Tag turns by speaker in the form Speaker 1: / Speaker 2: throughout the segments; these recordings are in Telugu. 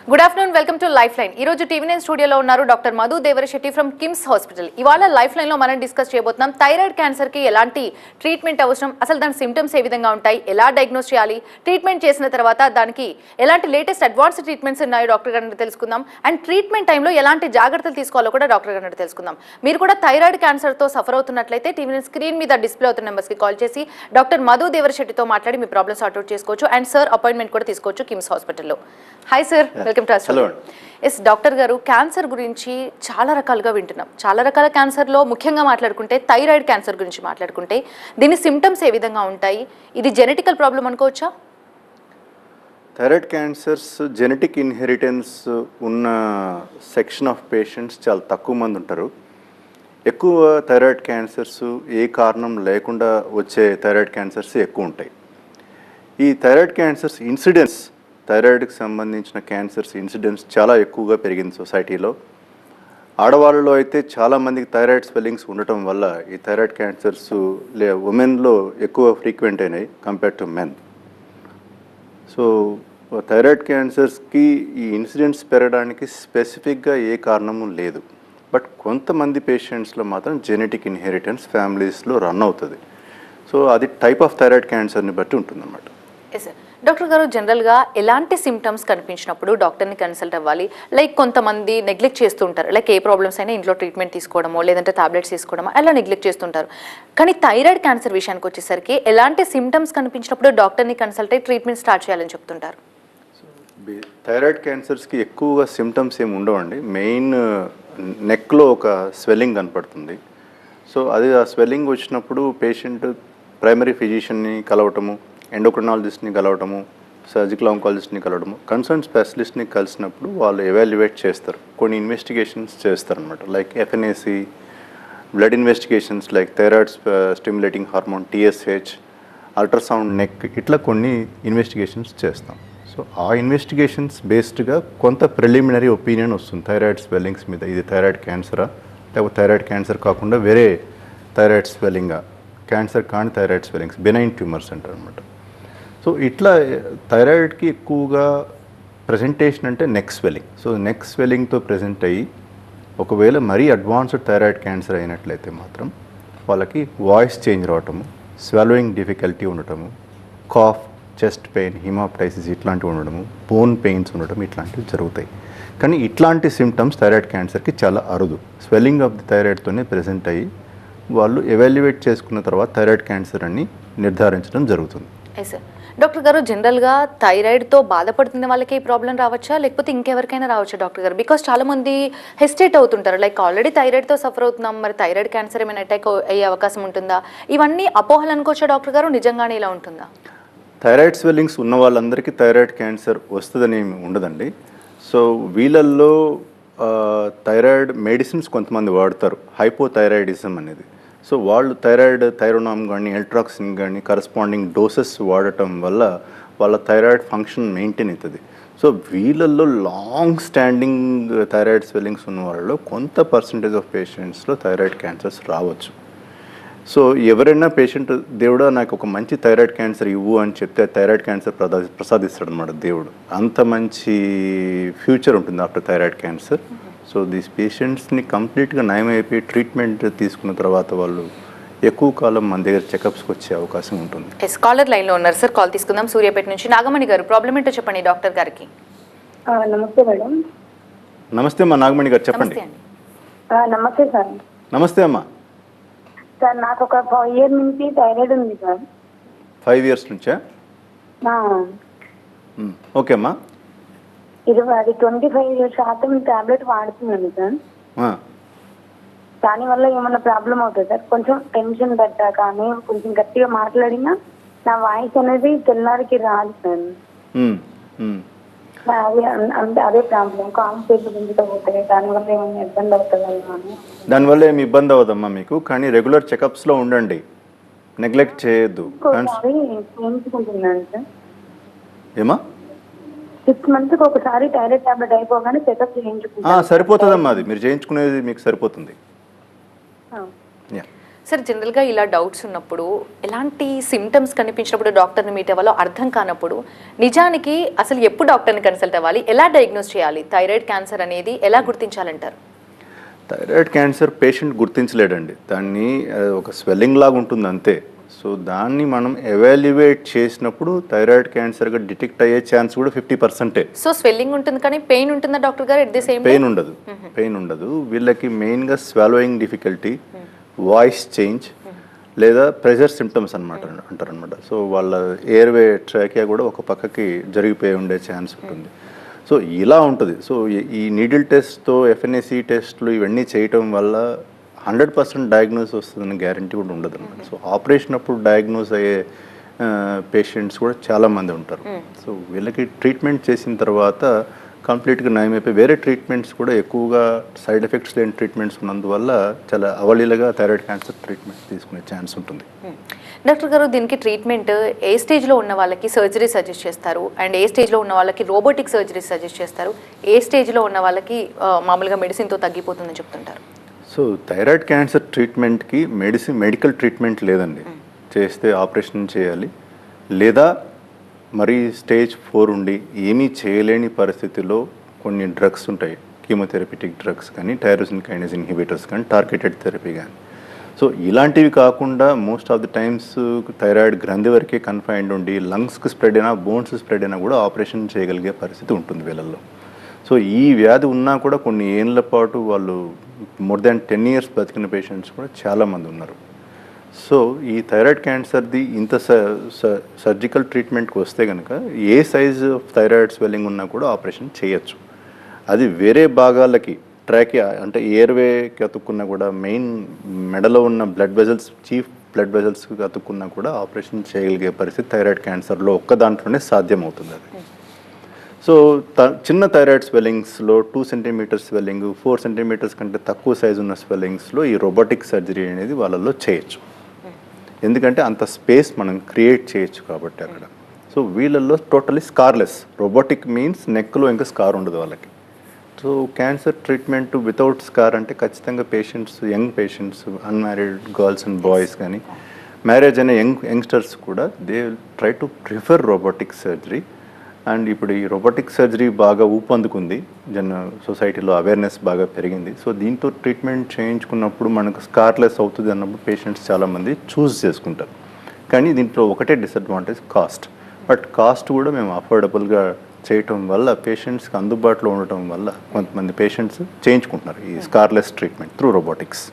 Speaker 1: Good afternoon, welcome to life line. ఈ రోజు టీవీ నైన్ స్టూడియోలో ఉన్నారు doctor Madhu Devarasetti from KIMS hospital. ఇవాళ లైఫ్ లైన్ లో మనం డిస్కస్ చేయబోతున్నాం థైరాయిడ్ క్యాన్సర్ కి ఎలాంటి ట్రీట్మెంట్ అవసరం, అసలు దాని సిమ్టమ్స్ ఏ విధంగా ఉంటాయి, ఎలా డయాగ్నోస్ చేయాలి, ట్రీట్మెంట్ చేసిన తర్వాత దానికి ఎలాంటి లేటెస్ట్ అడ్వాన్స్డ్ ట్రీట్మెంట్స్ ఉన్నాయో డాక్టర్ గారిని తెలుసుకుందాం. అండ్ ట్రీట్మెంట్ టైంలో ఎలాంటి జాగ్రత్తలు తీసుకోవాలో కూడా డాక్టర్ గారిని తెలుసుకుందాం. మీరు కూడా థైరాయిడ్ క్యాన్సర్ తో సఫర్ అవుతున్నట్లయితే టీవీ నైన్ స్క్రీన్ మీద డిస్ప్లే అవుతున్న నెంబర్స్ కి కాల్ చేసి డాక్టర్ మధు దేవరశెట్టితో మాట్లాడి మీ ప్రాబ్లమ్ సార్ట్ అవుట్ చేసుకోవచ్చు. అండ్ సార్ అపాయింట్మెంట్ కూడా తీసుకోవచ్చు కిమ్స్ హాస్పిటల్లో. Hi sir, welcome to
Speaker 2: hello.
Speaker 1: Yes doctor గారు, క్యాన్సర్ గురించి చాలా రకాలుగా వింటున్నాం. చాలా రకాల క్యాన్సర్లో ముఖ్యంగా మాట్లాడుకుంటే థైరాయిడ్ క్యాన్సర్ గురించి మాట్లాడుకుంటే దీని సిమ్టమ్స్ ఏ విధంగా ఉంటాయి? ఇది జెనెటికల్ ప్రాబ్లం అనుకోవచ్చా?
Speaker 2: థైరాయిడ్ క్యాన్సర్స్ జెనెటిక్ ఇన్హెరిటెన్స్ ఉన్న సెక్షన్ ఆఫ్ పేషెంట్స్ చాలా తక్కువ మంది ఉంటారు. ఎక్కువ థైరాయిడ్ క్యాన్సర్స్ ఏ కారణం లేకుండా వచ్చే థైరాయిడ్ క్యాన్సర్స్ ఎక్కువ ఉంటాయి. ఈ థైరాయిడ్ క్యాన్సర్స్ ఇన్సిడెన్స్, థైరాయిడ్కి సంబంధించిన క్యాన్సర్స్ ఇన్సిడెన్స్ చాలా ఎక్కువగా పెరిగింది సొసైటీలో. ఆడవాళ్ళలో అయితే చాలామందికి థైరాయిడ్ స్వెల్లింగ్స్ ఉండటం వల్ల ఈ థైరాయిడ్ క్యాన్సర్స్ ఉమెన్లో ఎక్కువ ఫ్రీక్వెంట్ అయినాయి compare to men. So thyroid క్యాన్సర్స్కి ఈ ఇన్సిడెంట్స్ పెరగడానికి స్పెసిఫిక్గా ఏ కారణము లేదు. బట్ కొంతమంది పేషెంట్స్లో మాత్రం జెనెటిక్ ఇన్హెరిటెన్స్ ఫ్యామిలీస్లో రన్ అవుతుంది. సో అది టైప్ ఆఫ్ థైరాయిడ్ క్యాన్సర్ని బట్టి ఉంటుందన్నమాట.
Speaker 1: Yes sir. డాక్టర్ గారు, జనరల్గా ఎలాంటి సిమ్టమ్స్ కనిపించినప్పుడు డాక్టర్ని కన్సల్ట్ అవ్వాలి? లైక్ కొంతమంది నెగ్లెక్ట్ చేస్తుంటారు, లైక్ ఏ ప్రాబ్లమ్స్ అయినా ఇంట్లో ట్రీట్మెంట్ తీసుకోవడమో లేదంటే టాబ్లెట్స్ తీసుకోవడమో అలా నెగ్లెక్ట్ చేస్తుంటారు. కానీ థైరాయిడ్ క్యాన్సర్ విషయానికి వచ్చేసరికి ఎలాంటి సిమ్టమ్స్ కనిపించినప్పుడు డాక్టర్ని కన్సల్ట్ అయ్యి ట్రీట్మెంట్ స్టార్ట్ చేయాలని చెప్తుంటారు?
Speaker 2: థైరాయిడ్ క్యాన్సర్స్కి ఎక్కువగా సిమ్టమ్స్ ఏమి ఉండవండి. మెయిన్ నెక్లో ఒక స్వెల్లింగ్ కనపడుతుంది. సో అది ఆ స్వెల్లింగ్ వచ్చినప్పుడు పేషెంట్ ప్రైమరీ ఫిజిషియన్ని కలవటము, ఎండోక్రినాలజిస్ట్ని కలవటము, సర్జికల్ ఆంకాలజిస్ట్ని కలవడము, కన్సర్న్ స్పెషలిస్ట్ని కలిసినప్పుడు వాళ్ళు ఎవాల్యుయేట్ చేస్తారు. కొన్ని ఇన్వెస్టిగేషన్స్ చేస్తారనమాట. Like FNAC, blood investigations like thyroid stimulating hormone TSH, ultrasound neck, ఇట్లా కొన్ని ఇన్వెస్టిగేషన్స్ చేస్తాం. సో ఆ ఇన్వెస్టిగేషన్స్ బేస్డ్గా కొంత ప్రిలిమినరీ ఒపీనియన్ వస్తుంది థైరాయిడ్ స్వెల్లింగ్స్ మీద. ఇది థైరాయిడ్ క్యాన్సరా, లేకపోతే థైరాయిడ్ క్యాన్సర్ కాకుండా వేరే థైరాయిడ్ స్వెల్లింగా, క్యాన్సర్ కాని థైరాయిడ్ స్వెల్లింగ్స్, బెనైన్ ట్యూమర్స్ అంటారు అనమాట. సో ఇట్లా థైరాయిడ్కి ఎక్కువగా ప్రజెంటేషన్ అంటే నెక్ స్వెల్లింగ్. సో నెక్ స్వెల్లింగ్తో ప్రజెంట్ అయ్యి ఒకవేళ మరీ అడ్వాన్స్డ్ థైరాయిడ్ క్యాన్సర్ అయినట్లయితే మాత్రం వాళ్ళకి వాయిస్ చేంజ్ రావటము, స్వాలోయింగ్ డిఫికల్టీ ఉండటము, కాఫ్, చెస్ట్ పెయిన్, హిమాప్టైసిస్ ఇట్లాంటివి ఉండడము, బోన్ పెయిన్స్ ఉండటం, ఇట్లాంటివి జరుగుతాయి. కానీ ఇట్లాంటి సిమ్టమ్స్ థైరాయిడ్ క్యాన్సర్కి చాలా అరుదు. స్వెల్లింగ్ ఆఫ్ ది థైరాయిడ్తోనే ప్రజెంట్ అయ్యి వాళ్ళు ఎవాల్యుయేట్ చేసుకున్న తర్వాత థైరాయిడ్ క్యాన్సర్ అని నిర్ధారించడం జరుగుతుంది.
Speaker 1: సార్, డాక్టర్ గారు, జనరల్గా థైరాయిడ్తో బాధపడుతున్న వాళ్ళకి ఈ ప్రాబ్లం రావచ్చా లేకపోతే ఇంకెవరికైనా రావచ్చా డాక్టర్ గారు? బికాస్ చాలామంది హెసిటేట్ అవుతుంటారు, లైక్ ఆల్రెడీ థైరాయిడ్తో సఫర్ అవుతున్నాం, మరి థైరాయిడ్ క్యాన్సర్ ఏమైనా అటాక్ అయ్యే అవకాశం ఉంటుందా? ఇవన్నీ అపోహలు అనుకోవచ్చా డాక్టర్ గారు? నిజంగానే ఇలా ఉంటుందా?
Speaker 2: థైరాయిడ్ స్వెల్లింగ్స్ ఉన్న వాళ్ళందరికీ థైరాయిడ్ క్యాన్సర్ వస్తుందని ఏమి ఉండదండి. సో వీళ్ళల్లో థైరాయిడ్ మెడిసిన్స్ కొంతమంది వాడతారు, హైపోథైరాయిడిజం అనేది. సో వాళ్ళు థైరోనామ్ కానీ ఎల్ట్రాక్సిన్ కానీ కరస్పాండింగ్ డోసెస్ వాడటం వల్ల వాళ్ళ థైరాయిడ్ ఫంక్షన్ మెయింటైన్ అవుతుంది. సో వీళ్ళల్లో లాంగ్ స్టాండింగ్ థైరాయిడ్ స్వెల్లింగ్స్ ఉన్న వాళ్ళలో కొంత పర్సంటేజ్ ఆఫ్ పేషెంట్స్లో థైరాయిడ్ క్యాన్సర్స్ రావచ్చు. సో ఎవరైనా పేషెంట్ దేవుడా నాకు ఒక మంచి థైరాయిడ్ క్యాన్సర్ ఇవ్వు అని చెప్తే థైరాయిడ్ క్యాన్సర్ ప్రసాదిస్తాడు అనమాట దేవుడు. అంత మంచి ఫ్యూచర్ ఉంటుంది after thyroid cancer. So these పేషెంట్స్ని కంప్లీట్గా నయమైపోయి ట్రీట్మెంట్ తీసుకున్న తర్వాత వాళ్ళు ఎక్కువ కాలం మన దగ్గర చెకప్స్కి వచ్చే అవకాశం ఉంటుంది.
Speaker 1: ఎస్, కాలర్ లైన్లో ఉన్నారు సార్, కాల్ తీసుకుందాం. సూర్యాపేట నుంచి నాగమణి గారు, ప్రాబ్లం ఏంటో చెప్పండి డాక్టర్ గారికి.
Speaker 3: నమస్తే మేడం.
Speaker 2: నమస్తే అమ్మా నాగమణి గారు, చెప్పండి.
Speaker 3: నమస్తే సార్.
Speaker 2: నమస్తే అమ్మా.
Speaker 3: సార్ నాకు ఒక 5 years నుంచి థైరాయిడ్ ఉంది సార్.
Speaker 2: 5 years నుంచా? ఓకే అమ్మా.
Speaker 3: 25% టాబ్లెట్ వాడుతున్నాను సార్. దానివల్ల ఏమన్నా ప్రాబ్లం అవుతుంది సార్? కొంచెం టెన్షన్ పెట్టా కానీ కొంచెం గట్టిగా మాట్లాడినా నా వాయిస్ అనేది తెల్లారికి రాదు సార్. అదే ప్రాబ్లం, కాన్సెప్ట్ గుంజుకపోతాయి. దానివల్ల ఏమైనా ఇబ్బంది అవుతుందా?
Speaker 2: దానివల్ల ఏమి ఇబ్బంది అవుదమ్మా మీకు, కానీ రెగ్యులర్ చెకప్స్లో ఉండండి, నెగ్లెక్ట్ చేయొద్దు.
Speaker 3: చేయించుకుంటున్నాను సార్.
Speaker 2: ఏమా?
Speaker 3: 6 months ఒకసారి థైరాయిడ్ టాబ్లెట్ అయిపోగానే చెకప్ చేయించుకుంటాను.
Speaker 2: సరిపోతుందమ్మా, అది మీరు చేయించుకునేది మీకు సరిపోతుంది.
Speaker 1: సార్ జనరల్గా ఇలా డౌట్స్ ఉన్నప్పుడు ఎలాంటి సిమ్టమ్స్ కనిపించినప్పుడు డాక్టర్ని మీట్ అవ్వాలో అర్థం కానప్పుడు నిజానికి అసలు ఎప్పుడు డాక్టర్ని కన్సల్ట్ అవ్వాలి, ఎలా డయాగ్నోస్ చేయాలి, థైరాయిడ్ క్యాన్సర్ అనేది ఎలా గుర్తించాలంటారు?
Speaker 2: థైరాయిడ్ క్యాన్సర్ పేషెంట్ గుర్తించలేడండి, దాన్ని ఒక స్వెల్లింగ్ లాగా ఉంటుంది అంతే. సో దాన్ని మనం ఎవాల్యుయేట్ చేసినప్పుడు థైరాయిడ్ క్యాన్సర్గా డిటెక్ట్ అయ్యే ఛాన్స్ కూడా 50%.
Speaker 1: సో స్వెల్లింగ్ ఉంటుంది కానీ పెయిన్ ఉంటుందా డాక్టర్ గారు? ఎట్ ది సేమ్
Speaker 2: పెయిన్ ఉండదు. వీళ్ళకి మెయిన్గా స్వాలోయింగ్ డిఫికల్టీ, వాయిస్ చేంజ్ లేదా ప్రెషర్ సిమ్టమ్స్ అంటారనమాట. సో వాళ్ళ ఎయిర్వే ట్రాకియా కూడా ఒక పక్కకి జరిగిపోయి ఉండే ఛాన్స్ ఉంటుంది. సో ఇలా ఉంటుంది. సో ఈ నీడిల్ టెస్ట్తో ఎఫ్ఎన్ఏసి టెస్ట్లు ఇవన్నీ చేయటం వల్ల 100% డయాగ్నోస్ వస్తుందని గ్యారంటీ కూడా ఉండదు అనమాట. సో ఆపరేషన్ అప్పుడు డయాగ్నోస్ అయ్యే పేషెంట్స్ కూడా చాలామంది ఉంటారు. సో వీళ్ళకి ట్రీట్మెంట్ చేసిన తర్వాత కంప్లీట్గా నయమైపోయి వేరే ట్రీట్మెంట్స్ కూడా ఎక్కువగా సైడ్ ఎఫెక్ట్స్ లేని ట్రీట్మెంట్స్ ఉన్నందువల్ల చాలా అవలీలగా థైరాయిడ్ క్యాన్సర్ ట్రీట్మెంట్ తీసుకునే ఛాన్స్ ఉంటుంది.
Speaker 1: డాక్టర్ గారు, దీనికి ట్రీట్మెంట్ ఏ స్టేజ్లో ఉన్న వాళ్ళకి సర్జరీ సజెస్ట్ చేస్తారు, అండ్ ఏ స్టేజ్లో ఉన్న వాళ్ళకి రోబోటిక్ సర్జరీ సజెస్ట్ చేస్తారు, ఏ స్టేజ్లో ఉన్న వాళ్ళకి మామూలుగా మెడిసిన్తో తగ్గిపోతుందని చెప్తుంటారు?
Speaker 2: సో థైరాయిడ్ క్యాన్సర్ ట్రీట్మెంట్కి మెడికల్ ట్రీట్మెంట్ లేదండి. చేస్తే ఆపరేషన్ చేయాలి, లేదా మరి స్టేజ్ 4 ఉండి ఏమీ చేయలేని పరిస్థితిలో కొన్ని డ్రగ్స్ ఉంటాయి, కీమోథెరపిటిక్ డ్రగ్స్ కానీ, టైరోసిన్ కైనేస్ ఇన్హిబిటర్స్ కానీ, టార్గెటెడ్ థెరపీ కానీ. సో ఇలాంటివి కాకుండా most of the times thyroid గ్రంథి వరకే కన్ఫైన్డ్ ఉండి లంగ్స్కి స్ప్రెడ్ అయినా, బోన్స్ స్ప్రెడ్ అయినా కూడా ఆపరేషన్ చేయగలిగే పరిస్థితి ఉంటుంది వీళ్ళల్లో. సో ఈ వ్యాధి ఉన్నా కూడా కొన్ని ఏళ్ళ పాటు వాళ్ళు మోర్ దాన్ 10 years బతికిన పేషెంట్స్ కూడా చాలామంది ఉన్నారు. సో ఈ థైరాయిడ్ క్యాన్సర్ది ఇంత సర్జికల్ ట్రీట్మెంట్కి వస్తే కనుక ఏ సైజు థైరాయిడ్ స్వెల్లింగ్ ఉన్నా కూడా ఆపరేషన్ చేయొచ్చు. అది వేరే భాగాలకి ట్రాకియా అంటే ఎయిర్వేకి అతుక్కున్నా కూడా, మెయిన్ మెడలో ఉన్న బ్లడ్ వెజల్స్, చీఫ్ బ్లడ్ వెజల్స్కి అతుక్కున్నా కూడా ఆపరేషన్ చేయగలిగే పరిస్థితి థైరాయిడ్ క్యాన్సర్లో ఒక్క దాంట్లోనే సాధ్యమవుతుంది. అది సో చిన్న థైరాయిడ్ స్వెల్లింగ్స్లో 2 centimeters స్వెల్లింగ్, 4 centimeters కంటే తక్కువ సైజు ఉన్న స్వెల్లింగ్స్లో ఈ రోబోటిక్ సర్జరీ అనేది వాళ్ళల్లో చేయొచ్చు. ఎందుకంటే అంత స్పేస్ మనం క్రియేట్ చేయొచ్చు కాబట్టి అక్కడ. సో వీళ్ళల్లో టోటలీ స్కార్లెస్. రోబోటిక్ మీన్స్ నెక్లో ఇంకా స్కార్ ఉండదు వాళ్ళకి. So cancer treatment without scar అంటే ఖచ్చితంగా patients, young patients, unmarried girls and boys కానీ, మ్యారేజ్ అయిన యంగ్స్టర్స్ కూడా they try to prefer robotic surgery. And ఇప్పుడు ఈ రోబోటిక్ సర్జరీ బాగా ఊపందుకుంది, సొసైటీలో అవేర్నెస్ బాగా పెరిగింది. సో దీంతో ట్రీట్మెంట్ చేయించుకున్నప్పుడు మనకు స్కార్లెస్ అవుతుంది అన్నప్పుడు పేషెంట్స్ చాలామంది చూస్ చేసుకుంటారు. కానీ దీంట్లో ఒకటే డిసడ్వాంటేజ్, కాస్ట్. బట్ కాస్ట్ కూడా మేము అఫోర్డబుల్గా చేయటం వల్ల, పేషెంట్స్కి అందుబాటులో ఉండటం వల్ల కొంతమంది పేషెంట్స్ చేయించుకుంటున్నారు ఈ scarless treatment through robotics.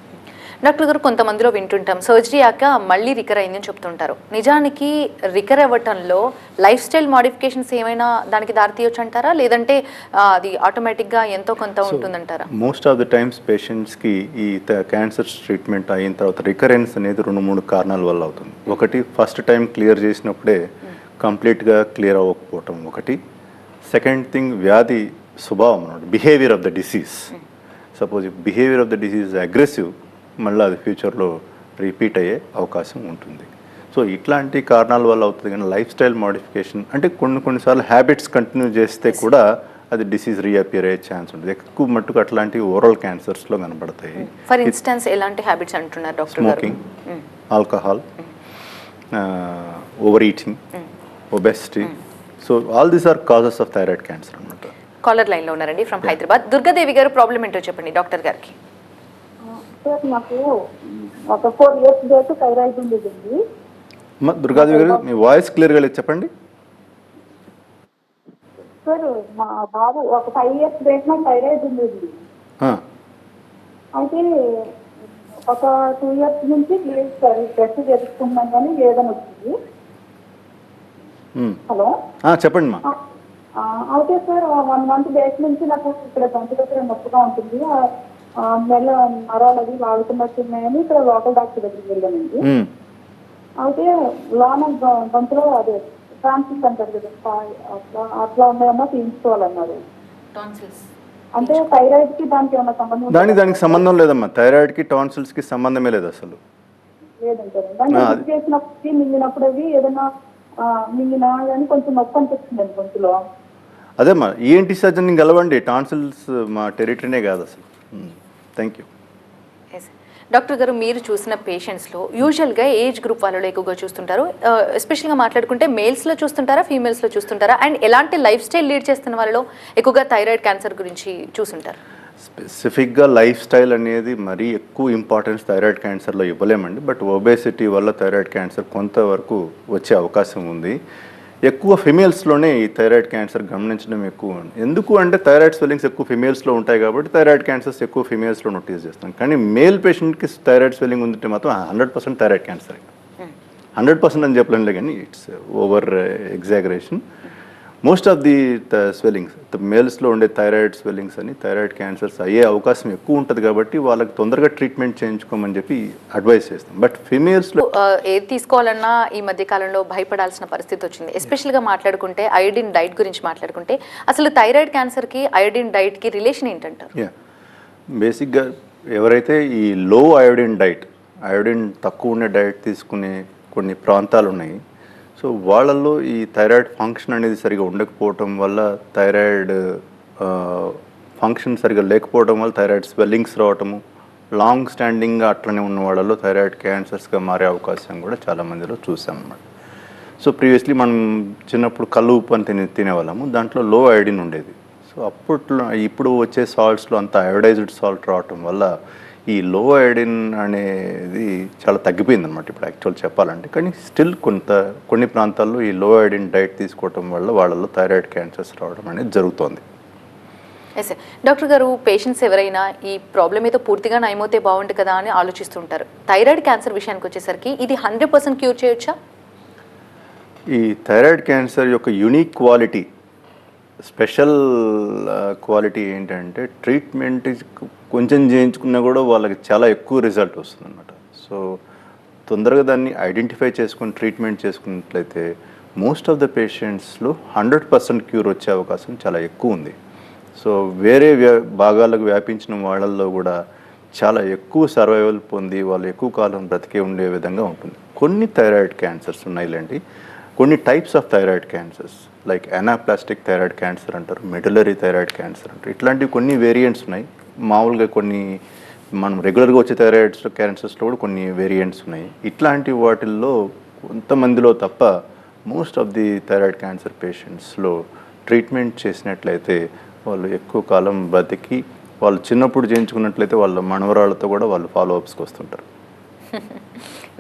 Speaker 1: Doctor గారు, కొంతమందిలో వింటుంటాం సర్జరీ అయ్యాక మళ్ళీ రికర్ అయిందని చెప్తుంటారు. నిజానికి రికర్ అవ్వటంలో లైఫ్ స్టైల్ మాడిఫికేషన్స్ ఏమైనా దానికి దారితీయొచ్చు అంటారా, లేదంటే అది ఆటోమేటిక్గా ఎంతో కొంత ఉంటుందంటారా?
Speaker 2: మోస్ట్ ఆఫ్ ది టైమ్స్ పేషెంట్స్కి ఈ క్యాన్సర్ ట్రీట్మెంట్ అయిన తర్వాత రికరెన్స్ అనేది 2-3 కారణాల వల్ల అవుతుంది. ఒకటి, ఫస్ట్ టైం క్లియర్ చేసినప్పుడే కంప్లీట్గా క్లియర్ అవ్వకపోవటం ఒకటి. సెకండ్ థింగ్, వ్యాధి స్వభావం అన్నమాట, behaviour of the disease. Suppose behaviour of the disease aggressive, మళ్ళీ అది ఫ్యూచర్లో రిపీట్ అయ్యే అవకాశం ఉంటుంది. సో ఇట్లాంటి కారణాల వల్ల అవుతుంది. కానీ లైఫ్ స్టైల్ మోడిఫికేషన్ అంటే కొన్నిసార్లు హ్యాబిట్స్ కంటిన్యూ చేస్తే కూడా అది డిసీజ్ రీఅపియర్ అయ్యే ఛాన్స్ ఉంటుంది. ఎక్కువ మట్టుకు అట్లాంటి ఓరల్ క్యాన్సర్స్లో కనబడతాయి.
Speaker 1: ఫర్ ఇన్స్టెన్స్ ఎలాంటి హ్యాబిట్స్ అంటున్నారు doctor?
Speaker 2: Smoking, alcohol, over eating, obesity. So all these are causes of thyroid cancer అన్నమాట.
Speaker 1: కాలర్ లైన్లో ఉన్నారండి ఫ్రమ్ హైదరాబాద్. దుర్గాదేవి గారు, ప్రాబ్లం ఏంటో చెప్పండి డాక్టర్ గారికి.
Speaker 3: సార్ నాకు ఒక 4 years బ్యాక్ థైరాయిడ్ ఉండేది.
Speaker 2: దుర్గాదేవి గారు, మీ వాయిస్ క్లియర్గా లేదు, చెప్పండి.
Speaker 3: సార్ మా బాబు ఒక 5 years బ్యాక్ నాకు థైరాయిడ్ ఉండేది. అయితే ఒక 2 years నుంచి టెస్ట్ చేసుకున్నాం కానీ లేదని వచ్చింది. హలో,
Speaker 2: చెప్పండి మా.
Speaker 3: అయితే సార్ 1 month బ్యాక్ నుంచి నాకు ఇక్కడ గంట దగ్గర నొప్పిగా ఉంటుంది, నెల నరాలు అవి వాడుతున్నట్టున్నాయని ఇక్కడ లోకల్ డాక్టర్ దగ్గరికి వెళ్ళానండి. అయితే లోన గంటలో అదే ట్రాన్సిస్ అంటారు కదా, అట్లా ఉన్నాయమ్మా తీయించుకోవాలన్నారు. అంటే థైరాయిడ్ కి దానికి ఏమన్నా సంబంధం?
Speaker 2: దానికి సంబంధం లేదమ్మా. థైరాయిడ్ కి టాన్సిల్స్ కి సంబంధమే లేదు అసలు.
Speaker 3: లేదంటారు. దాన్ని చేసినప్పుడు మింగినప్పుడు అవి ఏదైనా మింగినా కానీ కొంచెం నొప్పి అనిపిస్తుంది గొంతులో.
Speaker 2: అదేమ్మా, ఈఎన్టీ సర్జన్ గెలవండి. టాన్సిల్స్ మా టెరిటరీనే కాదు అసలు. Thank you.
Speaker 1: డాక్టర్ గారు, మీరు చూసిన పేషెంట్స్లో యూజువల్గా ఏజ్ గ్రూప్ వాళ్ళలో ఎక్కువగా చూస్తుంటారు. ఎస్పెషల్గా మాట్లాడుకుంటే మేల్స్లో చూస్తుంటారా, ఫీమేల్స్లో చూస్తుంటారా? అండ్ ఎలాంటి లైఫ్ స్టైల్ లీడ్ చేస్తున్న వాళ్ళలో ఎక్కువగా థైరాయిడ్ క్యాన్సర్ గురించి చూస్తుంటారు?
Speaker 2: స్పెసిఫిక్గా లైఫ్ స్టైల్ అనేది మరీ ఎక్కువ ఇంపార్టెన్స్ థైరాయిడ్ క్యాన్సర్లో ఇవ్వలేమండి. బట్ ఒబేసిటీ వల్ల థైరాయిడ్ క్యాన్సర్ కొంతవరకు వచ్చే అవకాశం ఉంది. ఎక్కువ ఫిమేల్స్లోనే ఈ థైరాయిడ్ క్యాన్సర్ గమనించడం ఎక్కువ. ఎందుకు అంటే థైరాయిడ్ స్వెల్లింగ్స్ ఎక్కువ ఫిమేల్స్లో ఉంటాయి కాబట్టి థైరాయిడ్ క్యాన్సర్స్ ఎక్కువ ఫిమేల్స్లో నోటీస్ చేస్తాం. కానీ మేల్ పేషెంట్కి థైరాయిడ్ స్వెల్లింగ్ ఉంటే మాత్రం 100% థైరాయిడ్ క్యాన్సర్. 100% అని చెప్పలేంలే కానీ it's over exaggeration. Most of the swellings మేల్స్లో ఉండే థైరాయిడ్ స్వెల్లింగ్స్ అని థైరాయిడ్ క్యాన్సర్స్ అయ్యే అవకాశం ఎక్కువ ఉంటుంది కాబట్టి వాళ్ళకి తొందరగా ట్రీట్మెంట్ చేయించుకోమని చెప్పి అడ్వైస్ చేస్తాం. బట్ ఫిమేల్స్లో
Speaker 1: ఏది తీసుకోవాలన్నా ఈ మధ్య కాలంలో భయపడాల్సిన పరిస్థితి వచ్చింది. ఎస్పెషల్గా మాట్లాడుకుంటే అయోడిన్ డైట్ గురించి మాట్లాడుకుంటే అసలు థైరాయిడ్ క్యాన్సర్కి అయోడిన్ డైట్కి రిలేషన్ ఏంటంటారు?
Speaker 2: బేసిక్గా ఎవరైతే ఈ లో అయోడిన్ డైట్, అయోడిన్ తక్కువ ఉండే డైట్ తీసుకునే కొన్ని ప్రాంతాలు ఉన్నాయి, సో వాళ్ళల్లో ఈ థైరాయిడ్ ఫంక్షన్ అనేది సరిగా ఉండకపోవటం వల్ల, థైరాయిడ్ ఫంక్షన్ సరిగా లేకపోవడం వల్ల థైరాయిడ్ స్వెల్లింగ్స్ రావటము, లాంగ్ స్టాండింగ్గా అట్లనే ఉన్న వాళ్ళలో థైరాయిడ్ క్యాన్సర్స్గా మారే అవకాశం కూడా చాలామందిలో చూసామన్నమాట. సో ప్రీవియస్లీ మనం చిన్నప్పుడు కల్లు ఉప్పు అని తినేవాళ్ళము, దాంట్లో లో అయోడిన్ ఉండేది. సో అప్పట్లో ఇప్పుడు వచ్చే సాల్ట్స్లో అంత అయోడైజ్డ్ సాల్ట్ రావటం వల్ల ఈ లో అయోడిన్ అనేది చాలా తగ్గిపోయింది అనమాట ఇప్పుడు యాక్చువల్ చెప్పాలంటే. కానీ స్టిల్ కొన్ని ప్రాంతాల్లో ఈ లో అయోడిన్ డైట్ తీసుకోవటం వల్ల వాళ్ళలో థైరాయిడ్ క్యాన్సర్స్ రావడం అనేది జరుగుతోంది.
Speaker 1: ఎస్ డాక్టర్ గారు, పేషెంట్స్ ఎవరైనా ఈ ప్రాబ్లం ఏదో పూర్తిగా నయమవుతే బాగుంటుంది కదా అని ఆలోచిస్తుంటారు. థైరాయిడ్ క్యాన్సర్ విషయానికి వచ్చేసరికి ఇది 100% క్యూర్ చేయొచ్చా?
Speaker 2: ఈ థైరాయిడ్ క్యాన్సర్ యొక్క యూనిక్ క్వాలిటీ, స్పెషల్ క్వాలిటీ ఏంటంటే ట్రీట్మెంట్ కొంచెం చేయించుకున్నా కూడా వాళ్ళకి చాలా ఎక్కువ రిజల్ట్ వస్తుందన్నమాట. సో తొందరగా దాన్ని ఐడెంటిఫై చేసుకొని ట్రీట్మెంట్ చేసుకున్నట్లయితే మోస్ట్ ఆఫ్ ద పేషెంట్స్లో 100% క్యూర్ వచ్చే అవకాశం చాలా ఎక్కువ ఉంది. సో వేరే భాగాలకు వ్యాపించిన వాళ్ళల్లో కూడా చాలా ఎక్కువ సర్వైవల్ పొంది వాళ్ళు ఎక్కువ కాలం బ్రతికే ఉండే విధంగా ఉంటుంది. కొన్ని థైరాయిడ్ క్యాన్సర్స్ ఉన్నాయిలేండి, కొన్ని types of thyroid cancers like anaplastic thyroid cancer అంటారు, మెడులరీ థైరాయిడ్ క్యాన్సర్ అంటారు. ఇట్లాంటివి కొన్ని వేరియంట్స్ ఉన్నాయి. మామూలుగా కొన్ని మనం రెగ్యులర్గా వచ్చే థైరాయిడ్ క్యాన్సర్స్లో కూడా కొన్ని వేరియంట్స్ ఉన్నాయి. ఇట్లాంటి వాటిల్లో కొంతమందిలో తప్ప most of the thyroid cancer పేషెంట్స్లో ట్రీట్మెంట్ చేసినట్లయితే వాళ్ళు ఎక్కువ కాలం బతికి, వాళ్ళు చిన్నప్పుడు చేయించుకున్నట్లయితే వాళ్ళ మనవరాళ్ళతో కూడా వాళ్ళు ఫాలోఅప్స్కి వస్తుంటారు.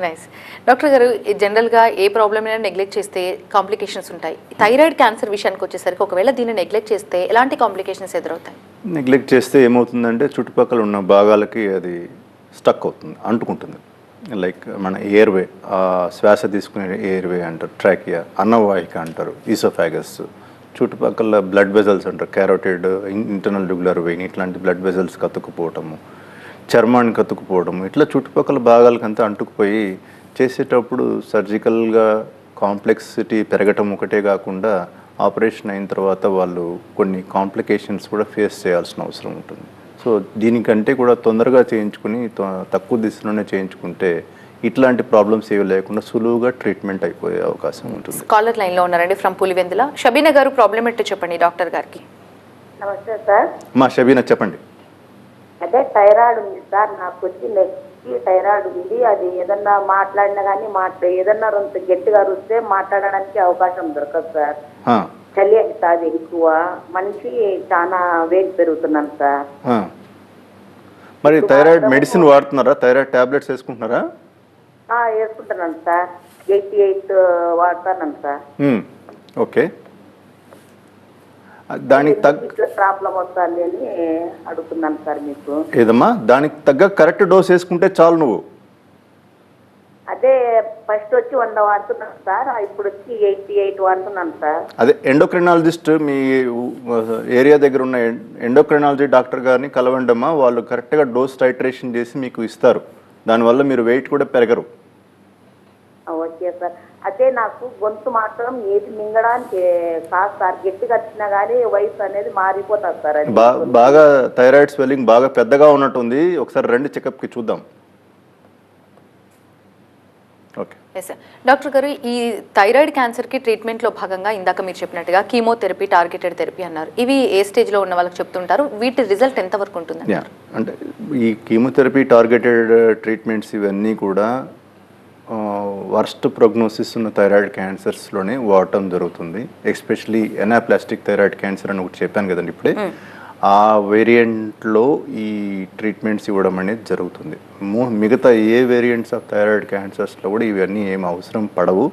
Speaker 1: నైస్. డాక్టర్ గారు, జనరల్గా ఏ ప్రాబ్లమ్ అయినా నెగ్లెక్ట్ చేస్తే కాంప్లికేషన్స్ ఉంటాయి. థైరాయిడ్ క్యాన్సర్ విషయానికి వచ్చేసరికి ఒకవేళ దీన్ని నెగ్లెక్ట్ చేస్తే ఎలాంటి కాంప్లికేషన్స్ ఎదురవుతాయి?
Speaker 2: నెగ్లెక్ట్ చేస్తే ఏమవుతుందంటే చుట్టుపక్కల ఉన్న భాగాలకి అది స్టక్ అవుతుంది, అంటుకుంటుంది. లైక్ మన ఎయిర్వే, శ్వాస తీసుకునే ఎయిర్వే అంటారు, ట్రాకియా, అన్నవాహిక అంటారు, ఈసోఫాగస్, చుట్టుపక్కల బ్లడ్ వెజల్స్ అంటారు, క్యారోటిడ్, ఇంటర్నల్ డ్యూగులర్ వెయిన్, ఇట్లాంటి బ్లడ్ వెజల్స్ కతుక్కుపోవటము, చర్మాన్ని కతుక్కుపోవడము, ఇట్లా చుట్టుపక్కల భాగాలకంతా అంటుకుపోయి చేసేటప్పుడు సర్జికల్గా కాంప్లెక్సిటీ పెరగటం ఒకటే కాకుండా ఆపరేషన్ అయిన తర్వాత వాళ్ళు కొన్ని కాంప్లికేషన్స్ కూడా ఫేస్ చేయాల్సిన అవసరం ఉంటుంది. సో దీనికంటే కూడా తొందరగా చేయించుకుని తక్కువ దిశలోనే చేయించుకుంటే ఇట్లాంటి ప్రాబ్లమ్స్ ఏవి లేకుండా సులువుగా ట్రీట్మెంట్ అయిపోయే అవకాశం ఉంటుంది.
Speaker 1: కాలర్ లైన్లో ఉన్నారండి ఫ్రమ్ పులివెందుల. షబీనా గారు, ప్రాబ్లం ఏంటో చెప్పండి డాక్టర్ గారికి.
Speaker 3: నమస్తే సార్.
Speaker 2: మా షబీనా చెప్పండి.
Speaker 3: అదే థైరాయిడ్ ఉంది సార్, నాకు వచ్చి నెక్కి థైరాయిడ్ ఉంది. అది ఏదన్నా మాట్లాడినా కానీ ఏదన్నా కొంత గట్టిగా రుస్తే మాట్లాడడానికి అవకాశం దొరకదు సార్. చలి అవుతుంది ఎక్కువ, మనిషి చాలా వెయిట్ పెరుగుతున్నాను సార్.
Speaker 2: మరి థైరాయిడ్ మెడిసిన్ వాడుతున్నారా? థైరాయిడ్ టాబ్లెట్స్ వేసుకుంటున్నారా?
Speaker 3: వేసుకుంటున్నాను సార్, 88 వాడుతున్నాను సార్.
Speaker 2: ఓకే, దానికి తగ్గ
Speaker 3: ప్రాబ్లం వస్తుంది అని అడుగుతున్నాను సార్ మీకు.
Speaker 2: ఏదమ్మా, దానికి తగ్గ కరెక్ట్ డోస్ వేసుకుంటే చాలు. నువ్వు
Speaker 3: అదే ఫస్ట్ వచ్చి 100 వాడుతున్నాను సార్, ఇప్పుడు వచ్చి 88 వాడుతున్నాను సార్.
Speaker 2: అదే ఎండోక్రినాలజిస్ట్, మీ ఏరియా దగ్గర ఉన్న ఎండోక్రినాలజీ డాక్టర్ గారిని కలవండమ్మా. వాళ్ళు కరెక్ట్గా డోస్ టైట్రేషన్ చేసి మీకు ఇస్తారు. దానివల్ల మీరు వెయిట్ కూడా పెరగరు.
Speaker 3: Okay sir. అదే నాకు గొంతు మాత్రం ఏది మింగడానికి కాదు సార్, గట్టిగా వచ్చినా కానీ వయసు అనేది మారిపోతుంది సార్. అది
Speaker 2: బాగా థైరాయిడ్ స్వెల్లింగ్ బాగా పెద్దగా ఉన్నట్టుంది. ఒకసారి రండి, చెకప్కి చూద్దాం. ఓకే.
Speaker 1: Yes sir. డాక్టర్ గారు, ఈ థైరాయిడ్ క్యాన్సర్కి ట్రీట్మెంట్లో భాగంగా ఇందాక మీరు చెప్పినట్టుగా కీమోథెరపీ, టార్గెటెడ్ థెరపీ అన్నారు. ఇవి ఏ స్టేజ్లో ఉన్న వాళ్ళకి చెప్తుంటారు? వీటి రిజల్ట్ ఎంతవరకు ఉంటుంది?
Speaker 2: అంటే ఈ కీమోథెరపీ, టార్గెటెడ్ ట్రీట్మెంట్స్ ఇవన్నీ కూడా వర్స్ట్ ప్రోగ్నోసిస్ ఉన్న థైరాయిడ్ క్యాన్సర్స్లోనే వాడటం జరుగుతుంది. ఎస్పెషలీ ఎనాప్లాస్టిక్ థైరాయిడ్ క్యాన్సర్ అని ఒకటి చెప్పాను కదండి ఇప్పుడే, ఆ వేరియంట్లో ఈ ట్రీట్మెంట్స్ ఇవ్వడం అనేది జరుగుతుంది. మిగతా ఏ వేరియంట్స్ ఆఫ్ థైరాయిడ్ క్యాన్సర్స్లో కూడా ఇవన్నీ ఏం అవసరం పడవు.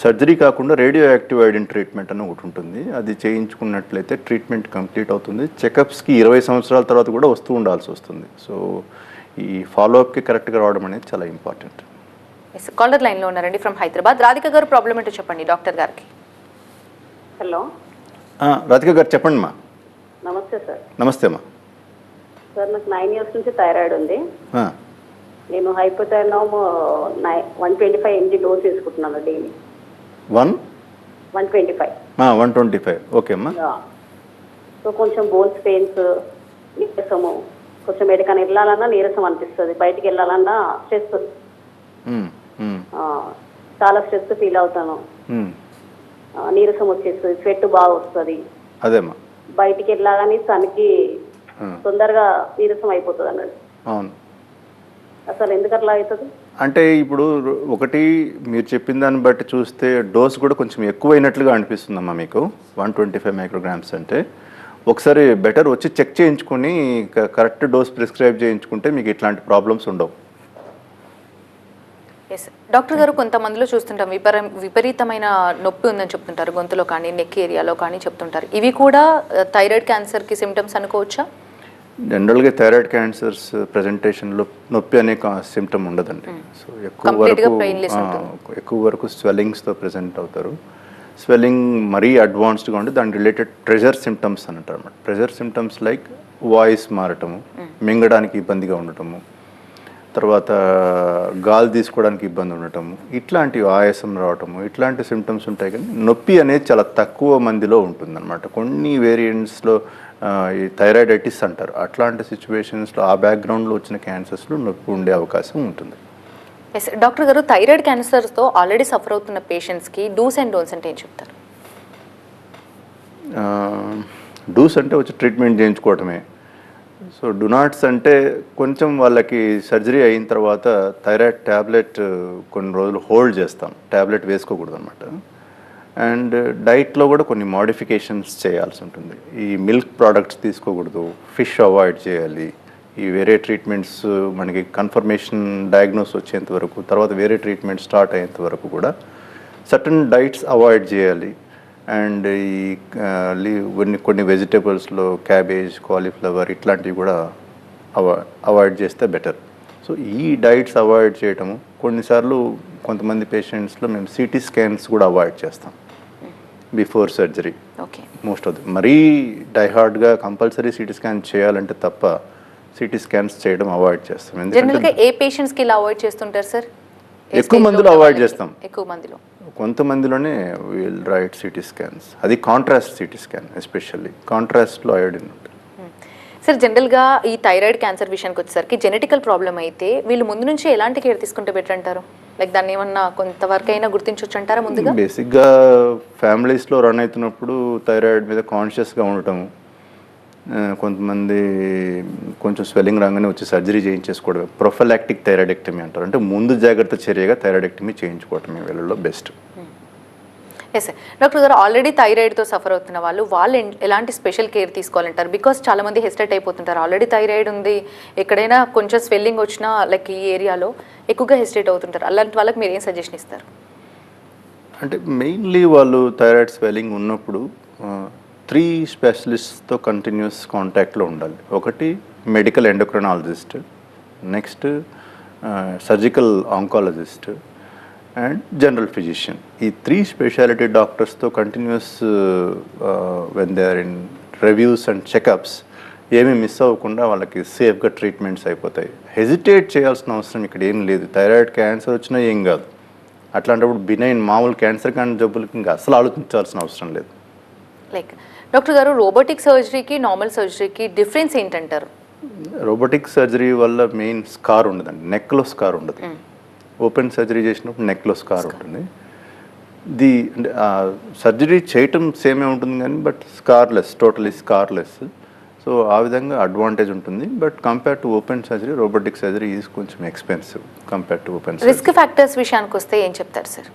Speaker 2: సర్జరీ కాకుండా రేడియో యాక్టివ్ ఐడిన్ ట్రీట్మెంట్ అని ఒకటి ఉంటుంది. అది చేయించుకున్నట్లయితే ట్రీట్మెంట్ కంప్లీట్ అవుతుంది. చెకప్స్కి 20 సంవత్సరాల తర్వాత కూడా వస్తూ ఉండాల్సి వస్తుంది. సో ఈ ఫాలోఅప్కి కరెక్ట్గా రావడం అనేది చాలా ఇంపార్టెంట్.
Speaker 1: కాలర్ లైన్లో ఉన్నారండి ఫ్రమ్ హైదరాబాద్. రాధిక గారు, ప్రాబ్లం ఏంటో చెప్పండి డాక్టర్ గారికి.
Speaker 4: హలో,
Speaker 2: రాధిక గారు చెప్పండి మా.
Speaker 4: నమస్తే సార్.
Speaker 2: నమస్తే అమ్మా.
Speaker 4: సార్, నాకు 9 years నుంచి థైరాయిడ్ ఉంది. నేను హైపోథైరాయిడ్ 125 mg డోస్ తీసుకుంటున్నాను డైలీ.
Speaker 2: 125. ఓకే అమ్మా.
Speaker 4: సో కొంచెం బోన్స్ పెయిన్స్, నీరసము, కొంచెం ఎక్కడికైనా వెళ్ళాలన్నా నీరసం అనిపిస్తుంది, బయటికి వెళ్ళాలన్నా స్ట్రెస్, చాలా స్ట్రెస్ ఫీల్ అవుతాను, నీరసం వచ్చేస్తుంది, స్వెట్ బాగా వస్తుంది.
Speaker 2: అదేమ్మా.
Speaker 4: బయటికి వెళ్ళాలని సనికి తొందరగా నీరసం అయిపోతుంది అన్నట్టు.
Speaker 2: అవును.
Speaker 4: అసలు ఎందుకు అట్లా అవుతుంది?
Speaker 2: అంటే ఇప్పుడు ఒకటి మీరు చెప్పిన దాన్ని బట్టి చూస్తే డోస్ కూడా కొంచెం ఎక్కువైనట్లుగా అనిపిస్తుందమ్మా మీకు. 125 మైక్రోగ్రామ్స్ అంటే ఒకసారి బెటర్ వచ్చి చెక్ చేయించుకొని కరెక్ట్ డోస్ ప్రిస్క్రైబ్ చేయించుకుంటే మీకు ఇట్లాంటి ప్రాబ్లమ్స్ ఉండవు.
Speaker 1: ఎస్ డాక్టర్ గారు, కొంతమందిలో చూస్తుంటాం విపరీతమైన నొప్పి ఉందని చెప్తుంటారు, గొంతులో కానీ నెక్ ఏరియాలో కానీ చెప్తుంటారు. ఇవి కూడా థైరాయిడ్ క్యాన్సర్కి సిమ్టమ్స్ అనుకోవచ్చా?
Speaker 2: జనరల్గా థైరాయిడ్ క్యాన్సర్స్ ప్రజెంటేషన్లో నొప్పి అనే సిమ్టమ్ ఉండదండి. సో ఎక్కువ వరకు స్వెల్లింగ్స్తో ప్రజెంట్ అవుతారు. స్వెల్లింగ్ మరీ అడ్వాన్స్డ్గా ఉంటే దాని రిలేటెడ్ ప్రెషర్ సిమ్టమ్స్ అని అంటారు అన్నమాట. ప్రెషర్ సిమ్టమ్స్ లైక్ వాయిస్ మారటము, మింగడానికి ఇబ్బందిగా ఉండటము, తర్వాత గాలి తీసుకోవడానికి ఇబ్బంది ఉండటము, ఇట్లాంటివి ఆయాసం రావటము, ఇట్లాంటి సిమ్టమ్స్ ఉంటాయి. కానీ నొప్పి అనేది చాలా తక్కువ మందిలో ఉంటుందన్నమాట. కొన్ని వేరియంట్స్లో ఈ థైరాయిడైటిస్ అంటారు, అట్లాంటి సిచ్యువేషన్స్లో ఆ బ్యాక్గ్రౌండ్లో వచ్చిన క్యాన్సర్స్లో నొప్పి ఉండే అవకాశం ఉంటుంది.
Speaker 1: ఎస్ డాక్టర్ గారు, థైరాయిడ్ క్యాన్సర్తో ఆల్రెడీ సఫర్ అవుతున్న పేషెంట్స్కి డూస్ అండ్ డోన్స్ అంటే ఏం చెప్తారు?
Speaker 2: డూస్ అంటే వచ్చి ట్రీట్మెంట్ చేయించుకోవటమే. సో డునాట్స్ అంటే కొంచెం వాళ్ళకి సర్జరీ అయిన తర్వాత థైరాయిడ్ ట్యాబ్లెట్ కొన్ని రోజులు హోల్డ్ చేస్తాం, ట్యాబ్లెట్ వేసుకోకూడదు అనమాట. అండ్ డైట్లో కూడా కొన్ని మోడిఫికేషన్స్ చేయాల్సి ఉంటుంది. ఈ మిల్క్ ప్రోడక్ట్స్ తీసుకోకూడదు, ఫిష్ అవాయిడ్ చేయాలి. ఈ వేరే ట్రీట్మెంట్స్ మనకి కన్ఫర్మేషన్ డయాగ్నోస్ వచ్చేంత వరకు, తర్వాత వేరే ట్రీట్మెంట్ స్టార్ట్ అయ్యేంత వరకు కూడా సర్టన్ డైట్స్ అవాయిడ్ చేయాలి. అండ్ ఈ కొన్ని వెజిటేబుల్స్లో క్యాబేజ్, కాలీఫ్లవర్ ఇట్లాంటివి కూడా అవాయిడ్ చేస్తే బెటర్. సో ఈ డైట్స్ అవాయిడ్ చేయటము, కొన్నిసార్లు కొంతమంది పేషెంట్స్లో మేము సిటీ స్కాన్స్ కూడా అవాయిడ్ చేస్తాం before surgery.
Speaker 1: Okay.
Speaker 2: Most of మరీ డైహార్డ్గా కంపల్సరీ సిటీ స్కాన్ చేయాలంటే తప్ప సిటీ స్కాన్స్ చేయడం అవాయిడ్ చేస్తాం.
Speaker 1: ఎందుకంటే ఏ పేషెంట్స్కి ఇలా అవాయిడ్ చేస్తుంటారు సార్?
Speaker 2: ఎక్కువ మందిలో అవాయిడ్ చేస్తాం.
Speaker 1: ఎక్కువ మందిలో,
Speaker 2: కొంతమందిలోనే విల్ రైట్ సిటీ స్కాన్స్. అది కాంట్రాస్ట్ సిటీ స్కాన్, ఎస్పెషల్లీ కాంట్రాస్ట్లో అయోడిన్ ఉంటుంది.
Speaker 1: సార్, జనరల్గా ఈ థైరాయిడ్ క్యాన్సర్ విషయానికి వచ్చేసరికి జెనెటికల్ ప్రాబ్లం అయితే వీళ్ళు ముందు నుంచి ఎలాంటి కేర్ తీసుకుంటే బెటర్ అంటారు? లైక్ దాన్ని ఏమన్నా కొంతవరకు అయినా గుర్తించవచ్చు అంటారా ముందుగా?
Speaker 2: బేసిక్గా ఫ్యామిలీస్లో రన్ అవుతున్నప్పుడు థైరాయిడ్ మీద కాన్షియస్గా ఉండటము, కొంతమంది కొంచెం స్వెల్లింగ్ రాగానే వచ్చి సర్జరీ చేయించేసుకోవడం, ప్రొఫిలాక్టిక్ థైరాయిడెక్టమీ అంటారు. అంటే ముందు జాగ్రత్త చర్యగా థైరాయిడెక్టమీ చేయించుకోవటమే వీళ్ళలో బెస్ట్.
Speaker 1: Yes sir. డాక్టర్ గారు, ఆల్రెడీ థైరాయిడ్తో సఫర్ అవుతున్న వాళ్ళు ఎలాంటి స్పెషల్ కేర్ తీసుకోవాలంటారు? బికాస్ చాలామంది హెసిటేట్ అయిపోతుంటారు. ఆల్రెడీ థైరాయిడ్ ఉంది, ఎక్కడైనా కొంచెం స్వెల్లింగ్ వచ్చినా లైక్ ఈ ఏరియాలో ఎక్కువగా హెసిటేట్ అవుతుంటారు. అలాంటి వాళ్ళకి మీరు ఏం సజెషన్ ఇస్తారు?
Speaker 2: అంటే మెయిన్లీ వాళ్ళు థైరాయిడ్ స్వెల్లింగ్ ఉన్నప్పుడు 3 స్పెషలిస్ట్తో కంటిన్యూస్ కాంటాక్ట్లో ఉండాలి. ఒకటి medical endocrinologist, next surgical oncologist and general physician. ఈ 3 స్పెషాలిటీ డాక్టర్స్తో continuous when they are in reviews and checkups ఏమీ మిస్ అవ్వకుండా వాళ్ళకి సేఫ్గా ట్రీట్మెంట్స్ అయిపోతాయి. హెజిటేట్ చేయాల్సిన అవసరం ఇక్కడ ఏం లేదు. థైరాయిడ్ క్యాన్సర్ వచ్చినా ఏం కాదు. అట్లాంటప్పుడు బినైన్ మామూలు క్యాన్సర్ కానీ జబ్బులకి ఇంకా అసలు ఆలోచించాల్సిన అవసరం లేదు.
Speaker 1: లైక్ డాక్టర్ గారు, రోబోటిక్ సర్జరీకి నార్మల్ సర్జరీకి డిఫరెన్స్ ఏంటంటారు?
Speaker 2: రోబోటిక్ సర్జరీ వల్ల మెయిన్ స్కార్ ఉండదండి, నెక్లో స్కార్ ఉండదు. ఓపెన్ సర్జరీ చేసినప్పుడు నెక్లో స్కార్ ఉంటుంది. సర్జరీ చేయటం సేమే ఉంటుంది కానీ but scarless, totally scarless. So ఆ విధంగా అడ్వాంటేజ్ ఉంటుంది. But compare to open surgery, robotic surgery is కొంచెం expensive compare to open surgery.
Speaker 1: Risk factors విషయానికి వస్తే ఏం చెప్తారు సార్?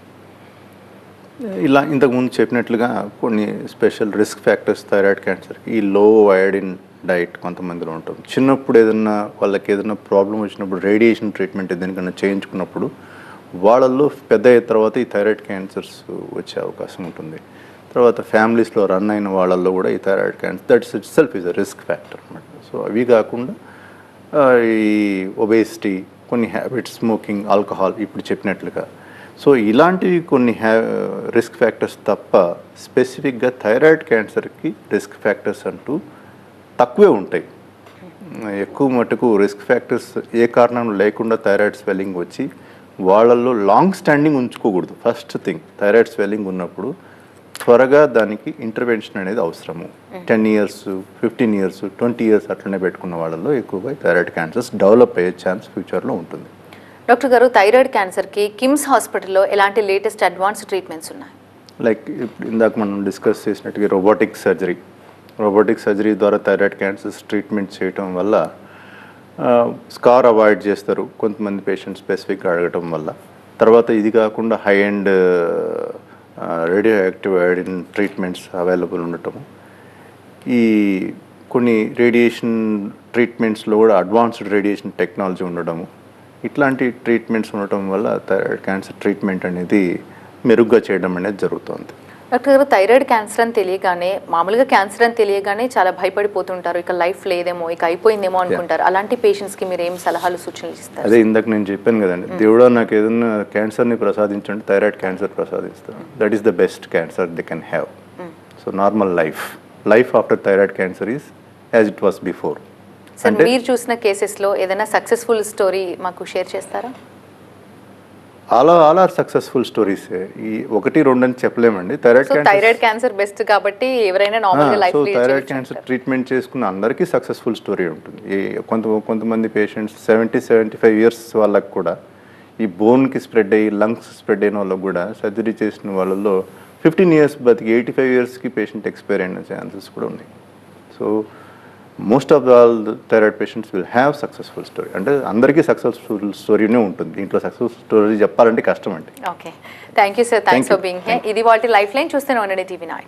Speaker 2: ఇలా ఇంతకుముందు చెప్పినట్లుగా కొన్ని స్పెషల్ రిస్క్ ఫ్యాక్టర్స్ థైరాయిడ్ క్యాన్సర్కి ఈ లో అయోడిన్ డైట్ కొంతమందిలో ఉంటుంది. చిన్నప్పుడు వాళ్ళకి ఏదైనా ప్రాబ్లం వచ్చినప్పుడు రేడియేషన్ ట్రీట్మెంట్ దేనికన్నా చేయించుకున్నప్పుడు వాళ్ళల్లో పెద్ద అయిన తర్వాత ఈ థైరాయిడ్ క్యాన్సర్స్ వచ్చే అవకాశం ఉంటుంది. తర్వాత ఫ్యామిలీస్లో రన్ అయిన వాళ్ళల్లో కూడా ఈ thyroid cancer that's it self is a risk factor అనమాట. సో అవి కాకుండా ఈ ఒబేసిటీ, కొన్ని హ్యాబిట్స్, స్మోకింగ్, ఆల్కహాల్ ఇప్పుడు చెప్పినట్లుగా. సో ఇలాంటివి కొన్ని రిస్క్ ఫ్యాక్టర్స్ తప్ప స్పెసిఫిక్గా థైరాయిడ్ క్యాన్సర్కి రిస్క్ ఫ్యాక్టర్స్ అంటూ తక్కువే ఉంటాయి. ఎక్కువ మటుకు రిస్క్ ఫ్యాక్టర్స్ ఏ కారణం లేకుండా థైరాయిడ్ స్వెల్లింగ్ వచ్చి వాళ్ళల్లో లాంగ్ స్టాండింగ్ ఉంచుకోకూడదు. ఫస్ట్ థింగ్, థైరాయిడ్ స్వెల్లింగ్ ఉన్నప్పుడు త్వరగా దానికి ఇంటర్వెన్షన్ అనేది అవసరము. 10 years, 15 years, 20 years అట్లనే పెట్టుకున్న వాళ్ళల్లో ఎక్కువగా థైరాయిడ్ క్యాన్సర్స్ డెవలప్ అయ్యే ఛాన్స్ ఫ్యూచర్లో ఉంటుంది.
Speaker 1: డాక్టర్ గారు, థైరాయిడ్ క్యాన్సర్కి కిమ్స్ హాస్పిటల్లో ఎలాంటి లేటెస్ట్ అడ్వాన్స్డ్ ట్రీట్మెంట్స్ ఉన్నాయి?
Speaker 2: లైక్ ఇందాక మనం డిస్కస్ చేసినట్టుగా రోబోటిక్ సర్జరీ ద్వారా థైరాయిడ్ క్యాన్సర్స్ ట్రీట్మెంట్ చేయటం వల్ల స్కార్ అవాయిడ్ చేస్తారు కొంతమంది పేషెంట్స్ స్పెసిఫిక్గా అడగటం వల్ల. తర్వాత ఇది కాకుండా high and radio active iodine treatments available ఉండటము, ఈ కొన్ని రేడియేషన్ ట్రీట్మెంట్స్లో కూడా అడ్వాన్స్డ్ రేడియేషన్ టెక్నాలజీ ఉండడము, ఇట్లాంటి ట్రీట్మెంట్స్ ఉండటం వల్ల థైరాయిడ్ క్యాన్సర్ ట్రీట్మెంట్ అనేది మెరుగ్గా చేయడం అనేది జరుగుతుంది.
Speaker 1: డాక్టర్ గారు, థైరాయిడ్ క్యాన్సర్ అని తెలియగానే, మామూలుగా క్యాన్సర్ అని తెలియగానే చాలా భయపడిపోతుంటారు. ఇక లైఫ్ లేదేమో, ఇక అయిపోయిందేమో అనుకుంటారు. అలాంటి పేషెంట్స్కి మీరు ఏం సలహాలు, సూచనలు ఇస్తారు?
Speaker 2: అదే ఇందాక నేను చెప్పాను కదండి, దేవుడా నాకు ఏదైనా క్యాన్సర్ని ప్రసాదించండి, థైరాయిడ్ క్యాన్సర్ ప్రసాదిస్తాను. That is the best cancer they can have. So normal life after thyroid cancer is as it was before.
Speaker 1: Sir, మీరు చూసిన కేసెస్లో ఏదైనా సక్సెస్ఫుల్ స్టోరీ మాకు షేర్ చేస్తారా?
Speaker 2: All are successful stories. ఈ 1-2 అని చెప్పలేమండి.
Speaker 1: థైరాయిడ్ క్యాన్సర్ బెస్ట్ కాబట్టి ఎవరైనా నార్మల్గా లైఫ్ లీడ్ చేయొచ్చు.
Speaker 2: థైరాయిడ్ క్యాన్సర్ ట్రీట్మెంట్ చేసుకున్న అందరికీ సక్సెస్ఫుల్ స్టోరీ ఉంటుంది. కొంతమంది పేషెంట్స్ 70-75 years వాళ్ళకి కూడా ఈ బోన్కి స్ప్రెడ్ అయ్యి లంగ్స్ స్ప్రెడ్ అయిన వాళ్ళకి కూడా సర్జరీ చేసిన వాళ్ళలో 15 years బతికి 85 yearsకి పేషెంట్ ఎక్స్పైర్ అయిన ఛాన్సెస్ కూడా ఉన్నాయి. So most of all thyroid patients will have successful story. అంటే అందరికీ సక్సెస్ఫుల్ స్టోరీనే ఉంటుంది. దీంట్లో సక్సెస్ఫుల్ స్టోరీ చెప్పాలంటే కష్టం అండి.
Speaker 1: Okay, thank you sir, thanks for being here. ఇది వాటి లైఫ్ లైన్. చూస్తూనే ఉండండి TV9.